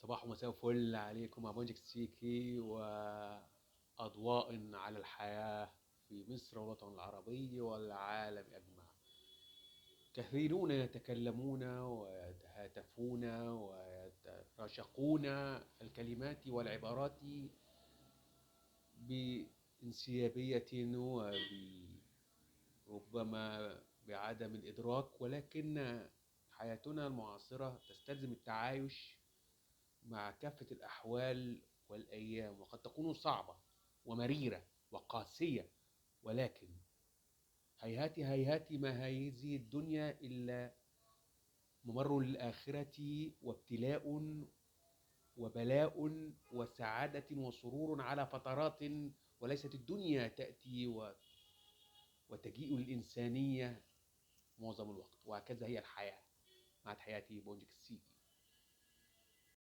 صباح ومساء فل عليكم مع بونجك السيكي وأضواء على الحياة في مصر والوطن العربي والعالم أجمع. كثيرون يتكلمون ويتهاتفون ويتراشقون الكلمات والعبارات بانسيابية وربما بعدم الإدراك، ولكن حياتنا المعاصرة تستلزم التعايش مع كافة الأحوال والأيام، وقد تكون صعبة ومريرة وقاسية، ولكن هيهات هيهات ما هذه الدنيا إلا ممر الآخرة وابتلاء وبلاء وسعادة وسرور على فترات، وليست الدنيا تأتي وتجيء الإنسانية معظم الوقت، وهكذا هي الحياة. مع تحياتي بونجك السيكي.